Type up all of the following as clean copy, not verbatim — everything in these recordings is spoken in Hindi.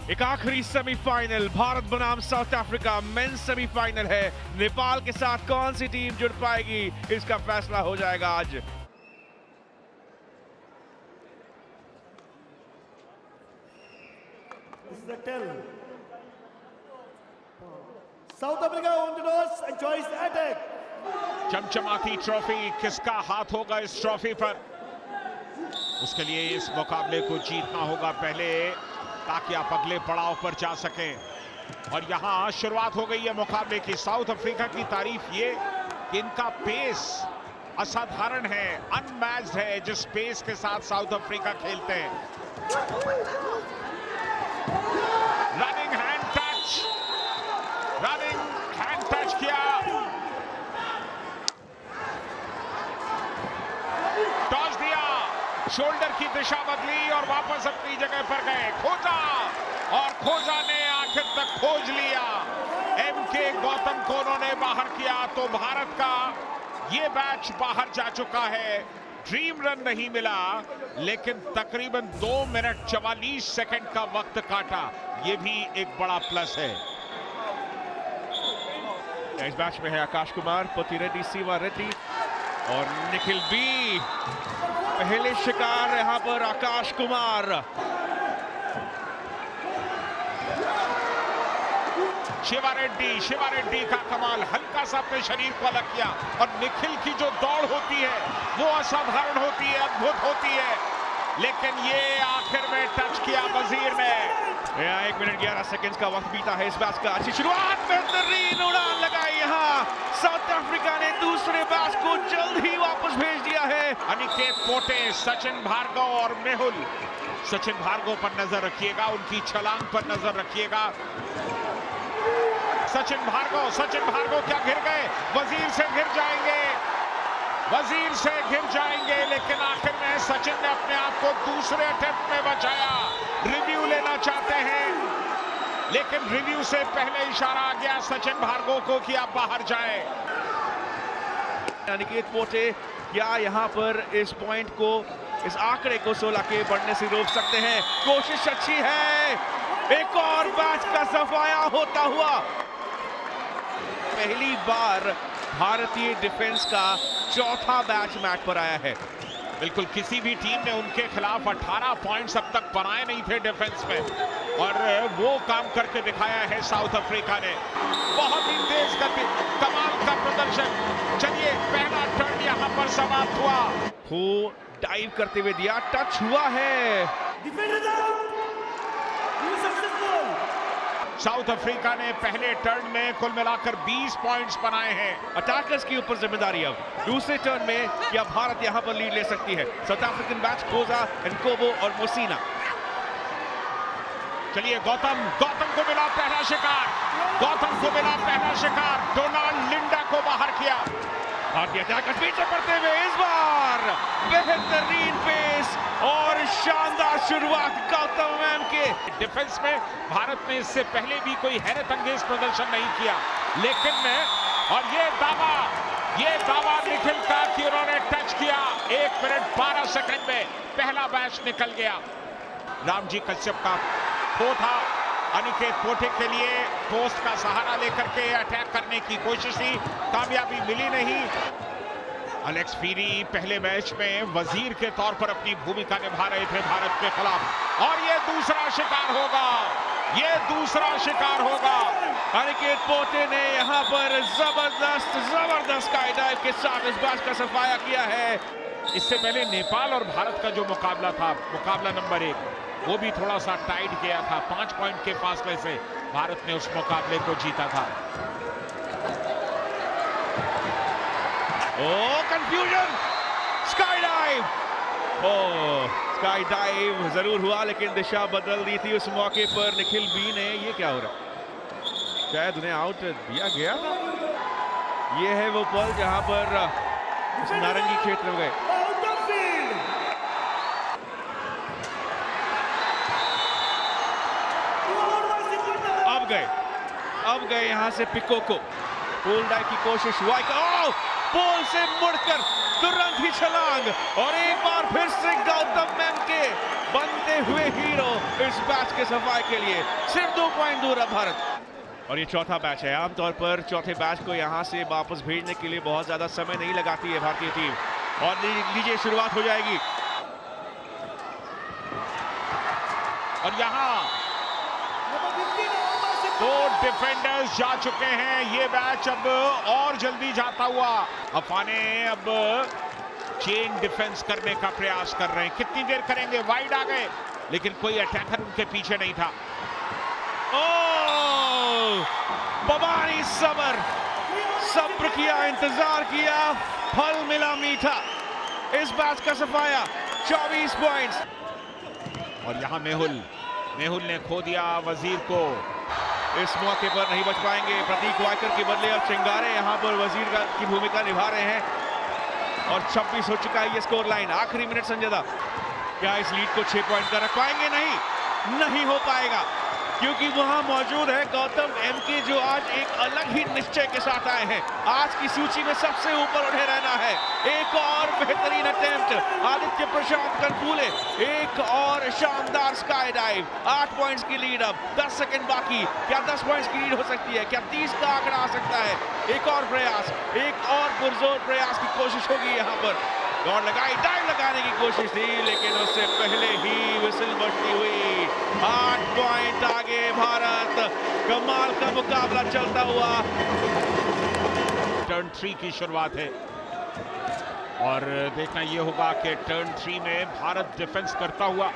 एक आखिरी सेमीफाइनल भारत बनाम साउथ अफ्रीका मेंस सेमीफाइनल है। नेपाल के साथ कौन सी टीम जुड़ पाएगी, इसका फैसला हो जाएगा आज। South Africa on the nose and choice attack. चमचमाती ट्रॉफी किसका हाथ होगा इस ट्रॉफी पर, उसके लिए इस मुकाबले को जीतना होगा पहले, ताकि आप अगले पड़ाव पर जा सकें। और यहां शुरुआत हो गई है मुकाबले की। साउथ अफ्रीका की तारीफ ये कि इनका पेस असाधारण है, अनमैच्ड है। जिस पेस के साथ साउथ अफ्रीका खेलते हैं, रनिंग हैंड टच किया, टॉस दिया, शोल्डर की दिशा बदली और वापस अपनी जगह पर गए। खोजा ने आखिर तक खोज लिया। एमके गौतम को उन्होंने बाहर किया, तो भारत का ये मैच बाहर जा चुका है। ड्रीम रन नहीं मिला, लेकिन तकरीबन 2 मिनट 44 सेकंड का वक्त काटा, ये भी एक बड़ा प्लस है। इस मैच में है आकाश कुमार, पति रेड्डी, सीमा रेड्डी और निखिल बी। पहले शिकार यहां पर आकाश कुमार। शिवा रेड्डी का कमाल, हल्का सा अपने शरीर को अलग किया। और निखिल की जो दौड़ होती है वो असाधारण होती है, अद्भुत होती है। लेकिन ये आखिर में टच किया वजीर ने। 1 मिनट 11 सेकंड्स का वक्त बीता है इस मैच का। अच्छी शुरुआत, बेहतरीन उड़ान लगाई यहाँ। साउथ अफ्रीका ने दूसरे मैच को जल्द ही वापस भेज दिया है। अनिकेत पोटे, सचिन भार्गव और मेहुल। सचिन भार्गव पर नजर रखिएगा, उनकी छलांग पर नजर रखिएगा। सचिन भार्गव क्या गिर गए? वजीर से गिर जाएंगे, लेकिन आखिर में सचिन ने अपने आप को दूसरे अटेम्प्ट में बचाया। रिव्यू लेना चाहते हैं, लेकिन रिव्यू से पहले इशारा आ गया सचिन भार्गव को कि आप बाहर जाएं। अनिकेत पोटे क्या यहां पर इस पॉइंट को, इस आंकड़े को 16 के बढ़ने से रोक सकते हैं? कोशिश अच्छी है, एक और मैच का सफाया होता हुआ। पहली बार भारतीय डिफेंस का चौथा मैच पर आया है। बिल्कुल, किसी भी टीम ने उनके खिलाफ 18 पॉइंट्स अब तक बनाए नहीं थे डिफेंस में, और वो काम करके दिखाया है साउथ अफ्रीका ने। बहुत ही तेज गति, कमाल का प्रदर्शन। चलिए, पहला टर्न यहां पर समाप्त हुआ। वो डाइव करते हुए दिया, टच हुआ है। साउथ अफ्रीका ने पहले टर्न में कुल मिलाकर 20 पॉइंट्स बनाए हैं। अटैकर्स के ऊपर जिम्मेदारी अब। दूसरे टर्न में क्या भारत यहां पर लीड ले सकती है? साउथ अफ्रीकन बैच खोजा, एनकोबो और मोसीना। चलिए, गौतम को मिला पहला शिकार। डोनाल्ड लिंडा को बाहर किया। भारतीय अटैकर्स पीछे पड़ते हुए इस बार बेहतरीन पेस और शानदार शुरुआत गौतम मैम के। डिफेंस में भारत ने इससे पहले भी कोई हैरत अंगेज प्रदर्शन नहीं किया, लेकिन और ये दावा निखिल का कि उन्होंने टच किया। 1 मिनट 12 सेकंड में पहला मैच निकल गया। रामजी कश्यप का थ्रो था। अनिकेत पोटे के लिए पोस्ट का सहारा लेकर के अटैक करने की कोशिश थी, कामयाबी मिली नहीं। अलेक्स फीरी पहले मैच में वजीर के तौर पर अपनी भूमिका निभा रहे थे भारत के खिलाफ, और ये दूसरा शिकार होगा। अनिकेत पोटे ने यहां पर जबरदस्त स्काई डाइव के साथ इस मैच का सफाया किया है। इससे पहले नेपाल और भारत का जो मुकाबला था, मुकाबला नंबर 1, वो भी थोड़ा सा टाइट गया था। 5 पॉइंट के फासले से भारत ने उस मुकाबले को जीता था। कंफ्यूजन, स्काई डाइव जरूर हुआ, लेकिन दिशा बदल दी थी उस मौके पर निखिल बी ने। ये क्या हो रहा? शायद उन्हें आउट दिया गया। ये है वो पल जहां पर नारंगी क्षेत्र में गए। अब गए यहां से पिको को। पोल डाइव की कोशिश हुआ, पोल से मुड़कर तुरंत ही छलांग और एक बार फिर से गौतम एमके बनते हुए हीरो इस मैच के सफाई के लिए। सिर्फ 2 पॉइंट दूर है भारत। और ये चौथा मैच है। आमतौर पर चौथे मैच को यहां से वापस भेजने के लिए बहुत ज्यादा समय नहीं लगाती है भारतीय टीम। और लीजिए शुरुआत हो जाएगी। और यहां 2 डिफेंडर्स जा चुके हैं। ये मैच अब और जल्दी जाता हुआ। अफाने अब चेन डिफेंस करने का प्रयास कर रहे हैं। कितनी देर करेंगे? वाइड आ गए लेकिन कोई अटैकर उनके पीछे नहीं था। पबानी सब्र किया, इंतजार किया, फल मिला मीठा। इस मैच का सफाया 24 पॉइंट्स। और यहां मेहुल ने खो दिया वजीर को। इस मौके पर नहीं बच पाएंगे। प्रतीक वायकर के बदले अब चिंगारे यहां पर वजीर की भूमिका निभा रहे हैं। और 26 हो चुका है ये स्कोर लाइन। आखिरी मिनट संजदा, क्या इस लीड को 6 पॉइंट का रख पाएंगे? नहीं हो पाएगा, क्योंकि वहां मौजूद है गौतम एमके, जो आज एक अलग ही निश्चय के साथ आए हैं। आज की सूची में सबसे ऊपर उठे रहना है। एक और बेहतरीन अटेम्प्ट आदित्य प्रशांत कनपुले, एक और शानदार स्काई डाइव। 8 पॉइंट्स की लीड। अब 10 सेकंड बाकी। क्या 10 पॉइंट्स की लीड हो सकती है? क्या 30 का आंकड़ा आ सकता है? एक और प्रयास, एक और पुरजोर प्रयास की कोशिश होगी। यहाँ पर दौड़ लगाई, डाइव लगाने की कोशिश थी, लेकिन उससे पहले ही विसिल बजती हुई। 8 पॉइंट आगे भारत। कमाल का मुकाबला चलता हुआ। टर्न 3 की शुरुआत है और देखना यह होगा कि टर्न 3 में भारत डिफेंस करता हुआ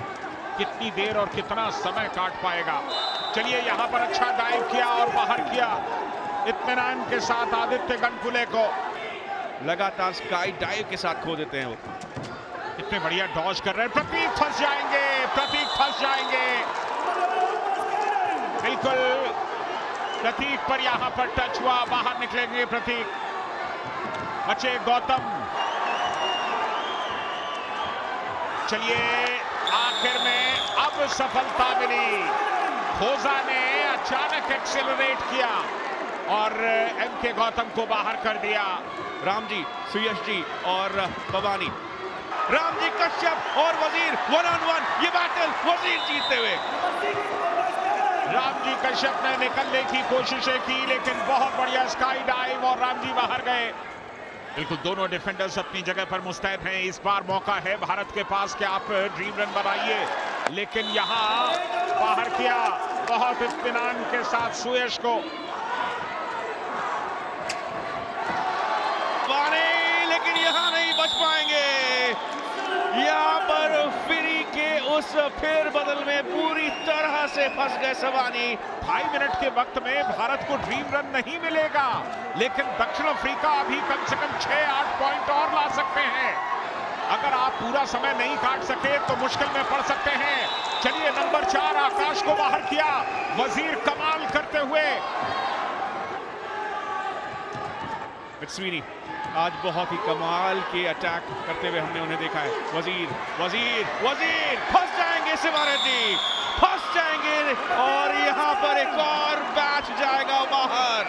कितनी देर और कितना समय काट पाएगा। चलिए, यहां पर अच्छा डाइव किया और बाहर किया इत्मीनान के साथ आदित्य कनपुले को। लगातार स्काई डाइव के साथ खो देते हैं वो। कितने बढ़िया डॉज कर रहे हैं। प्रतीक फंस जाएंगे। बिल्कुल प्रतीक पर यहां पर टच हुआ, बाहर निकलेंगे प्रतीक। बचे गौतम। चलिए, आखिर में अब सफलता मिली। खोजा ने अचानक एक्सेलरेट किया और एमके गौतम को बाहर कर दिया। रामजी, सुयश जी और पबानी। रामजी, कश्यप और वजीर 1-on-1। ये बैटल वजीर जीतते हुए। रामजी कश्यप ने निकलने की कोशिशें की, लेकिन बहुत बढ़िया स्काई डाइव और रामजी बाहर गए। बिल्कुल, दोनों डिफेंडर्स अपनी जगह पर मुस्तैद हैं। इस बार मौका है भारत के पास कि आप ड्रीम रन बनाइए, लेकिन यहां बाहर किया बहुत इत्मीनान के साथ सुयश को। लेकिन यहां नहीं बच पाएंगे। यहां पर फ्री के उस फेरबदल में पूरी तरह से फंस गए सवानी। 2.5 मिनट के वक्त में भारत को ड्रीम रन नहीं मिलेगा, लेकिन दक्षिण अफ्रीका अभी कम से कम 6-8 पॉइंट और ला सकते हैं। अगर आप पूरा समय नहीं काट सके तो मुश्किल में पड़ सकते हैं। चलिए, नंबर 4 आकाश को बाहर किया। वजीर कमाल करते हुए। स्वीनी आज बहुत ही कमाल के अटैक करते हुए हमने उन्हें देखा है। वजीर फंस जाएंगे। शिवा रेड्डी फंस जाएंगे और यहां पर एक और मैच जाएगा बाहर।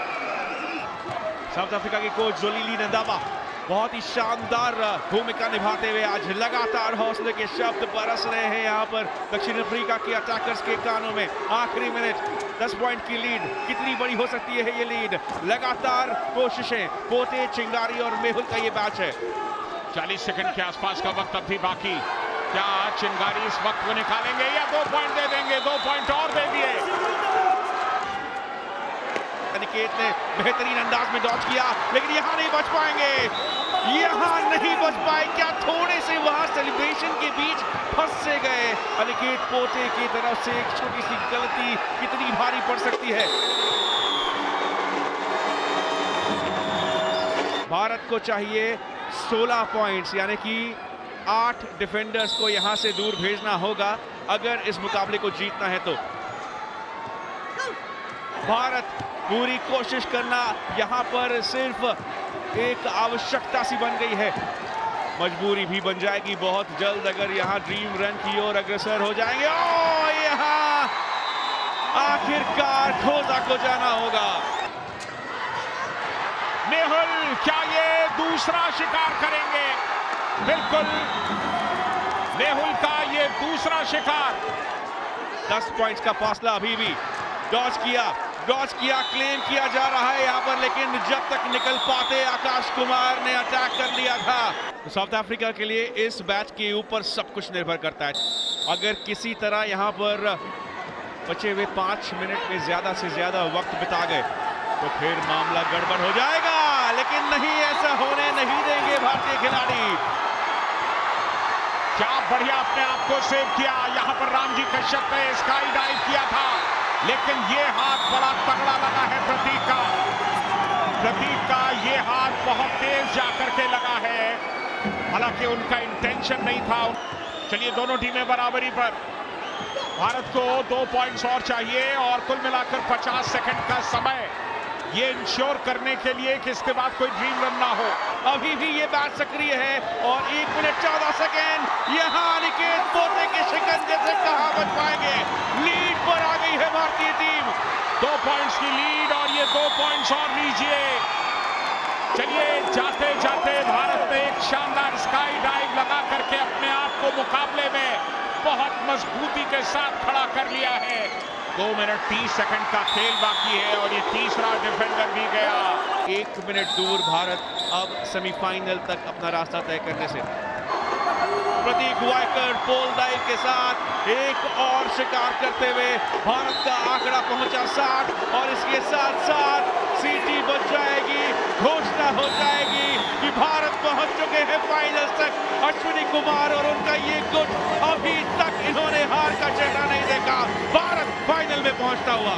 साउथ अफ्रीका के कोच जोलीली नंदाबा बहुत ही शानदार भूमिका निभाते हुए आज लगातार हौसले के शब्द बरस रहे हैं यहाँ पर दक्षिण अफ्रीका के अटैकर्स के कानों में। आखिरी मिनट, 10 पॉइंट की लीड। कितनी बड़ी हो सकती है ये लीड? लगातार कोशिशें। पोते, चिंगारी और मेहुल का ये मैच है। 40 सेकंड के आसपास का वक्त अभी बाकी। क्या चिंगारी इस वक्त को निकालेंगे या 2 पॉइंट दे देंगे? 2 पॉइंट और दे दिए। अनिकेत ने बेहतरीन अंदाज में डॉच किया, लेकिन यहां नहीं बच पाएंगे। क्या थोड़े से वहां सेलिब्रेशन के बीच फंस से गए? अनिकेत पोते की तरफ से एक छोटी सी गलती कितनी भारी पड़ सकती है। भारत को चाहिए 16 पॉइंट्स, यानी कि 8 डिफेंडर्स को यहां से दूर भेजना होगा अगर इस मुकाबले को जीतना है तो। भारत पूरी कोशिश करना यहां पर सिर्फ एक आवश्यकता सी बन गई है, मजबूरी भी बन जाएगी बहुत जल्द अगर यहां ड्रीम रन की ओर अग्रसर हो जाएंगे। यहां आखिरकार खोजा को जाना होगा। मेहुल, क्या ये दूसरा शिकार करेंगे। बिल्कुल मेहुल का ये दूसरा शिकार। 10 पॉइंट्स का फासला अभी भी। डॉज किया, क्लेम किया जा रहा है यहाँ पर, लेकिन जब तक निकल पाते आकाश कुमार ने अटैक कर लिया था। तो साउथ अफ्रीका के लिए इस बैच के ऊपर सब कुछ निर्भर करता है। अगर किसी तरह यहाँ पर बचे हुए 5 मिनट में ज्यादा से ज्यादा वक्त बिता गए तो फिर मामला गड़बड़ हो जाएगा, लेकिन नहीं, ऐसा होने नहीं देंगे भारतीय खिलाड़ी। क्या बढ़िया अपने आप को सेव किया। यहां पर रामजी कश्यप ने स्काई डाइव किया था, लेकिन ये हाथ बड़ा तगड़ा लगा है प्रतीक का ये हाथ बहुत तेज जाकर के लगा है, हालांकि उनका इंटेंशन नहीं था। चलिए दोनों टीमें बराबरी पर। भारत को 2 पॉइंट्स और चाहिए और कुल मिलाकर 50 सेकंड का समय, ये इंश्योर करने के लिए कि इसके बाद कोई ड्रीम रन ना हो। अभी भी ये बैट सक्रिय है और 1 मिनट 14 सेकेंड। यहाँ अनिकेत पोते के शिकंजे से कहां बच पाएंगे। लीड पर आ गई है भारतीय टीम। 2 पॉइंट्स की लीड और ये 2 पॉइंट्स और लीजिए। चलिए जाते जाते भारत ने एक शानदार स्काई डाइव लगा करके अपने आप को मुकाबले में बहुत मजबूती के साथ खड़ा कर लिया है। 2 मिनट 30 सेकंड का खेल बाकी है और ये तीसरा डिफेंडर भी गया। 1 मिनट दूर भारत अब सेमीफाइनल तक अपना रास्ता तय करने से। प्रतीक वायकर पोल डाइव के साथ एक और शिकार करते हुए भारत का आंकड़ा पहुंचा 60 और इसके साथ साथ सीटी बच जाएगी। घोषणा हो जाएगी कि भारत पहुंच चुके हैं फाइनल तक। अश्विनी कुमार और उनका ये गुट, अभी तक इन्होंने हार का चेहरा नहीं देखा। भारत फाइनल में पहुंचता हुआ।